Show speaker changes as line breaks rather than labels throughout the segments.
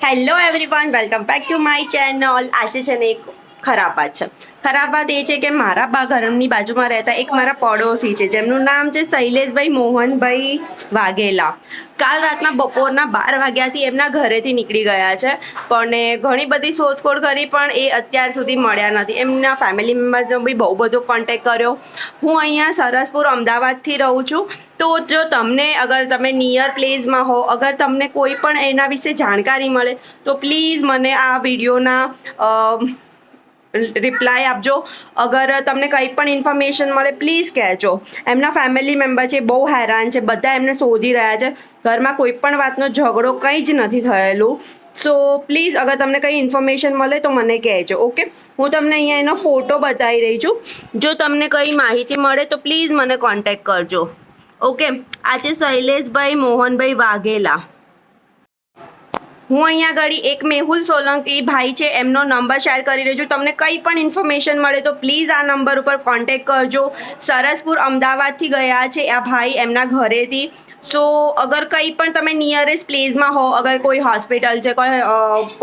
Hello everyone, welcome back to my channel. આજે છે ને એક ખરાબ વાત છે. ખરાબ વાત એ છે કે મારા ઘરની બાજુમાં રહેતા એક મારા પડોશી છે, જેમનું નામ છે શૈલેષભાઈ મોહનભાઈ વાઘેલા. કાલ રાતના બપોરના 12 વાગ્યાથી એમના ઘરેથી નીકળી ગયા છે, પણ ઘણી બધી શોધખોળ કરી પણ એ અત્યાર સુધી મળ્યા નથી. એમના ફેમિલી મેમ્બર્સનો બી બહુ બધો કોન્ટેક્ટ કર્યો. હું અહીંયા સરસપુર અમદાવાદથી રહું છું. તો જો તમને અગર તમે નિયર પ્લેસમાં હો, અગર તમને કોઈ પણ એના વિશે જાણકારી મળે તો પ્લીઝ મને આ વિડીયોના રિપ્લાય આપજો. અગર તમને કંઈ પણ ઇન્ફોર્મેશન મળે પ્લીઝ કહેજો. એમના ફેમિલી મેમ્બર છે, બહુ હેરાન છે, બધા એમને શોધી રહ્યા છે. ઘરમાં કોઈ પણ વાતનો ઝઘડો કંઈ જ નથી થયેલું. સો પ્લીઝ અગર તમને કંઈ ઇન્ફોર્મેશન મળે તો મને કહેજો. ઓકે, હું તમને અહીંયા એનો ફોટો બતાવી રહી છું. જો તમને કંઈ માહિતી મળે તો પ્લીઝ મને કોન્ટેક્ટ કરજો. ઓકે, આ છે શૈલેષભાઈ મોહનભાઈ વાઘેલા. હું અહીંયા આગળ એક મેહુલ સોલંકી ભાઈ છે, એમનો નંબર શેર કરી રહ્યો છું. તમને કંઈ પણ ઇન્ફોર્મેશન મળે તો પ્લીઝ આ નંબર ઉપર કોન્ટેક્ટ કરજો. સરસપુર અમદાવાદથી ગયા છે આ ભાઈ એમના ઘરેથી. સો અગર કંઈ પણ તમે નિયરેસ્ટ પ્લેસમાં હો, અગર કોઈ હોસ્પિટલ છે, કોઈ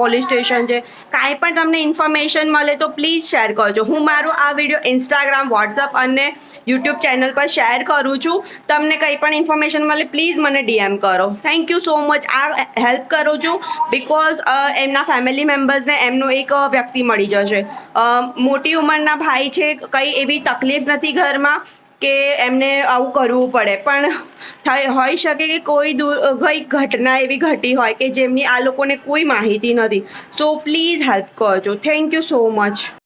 પોલીસ સ્ટેશન છે, કાંઈ પણ તમને ઇન્ફોર્મેશન મળે તો પ્લીઝ શેર કરજો. હું મારો આ વિડીયો ઇન્સ્ટાગ્રામ, વોટ્સઅપ અને યુટ્યુબ ચેનલ પર શેર કરું છું. તમને કંઈ પણ ઇન્ફોર્મેશન મળે પ્લીઝ મને DM કરો. Thank you so much. આ હેલ્પ કરું છું બિકોઝ એમના ફેમિલી મેમ્બર્સને એમનો એક વ્યક્તિ મળી જશે. મોટી ઉંમરના ભાઈ છે, કંઈ એવી તકલીફ નથી ઘરમાં કે એમને આવું કરવું પડે, પણ હોઈ શકે કે કોઈ કઈ ઘટના એવી ઘટી હોય કે જેમની આ લોકોને કોઈ માહિતી નથી. સો પ્લીઝ હેલ્પ કરજો. Thank you so much.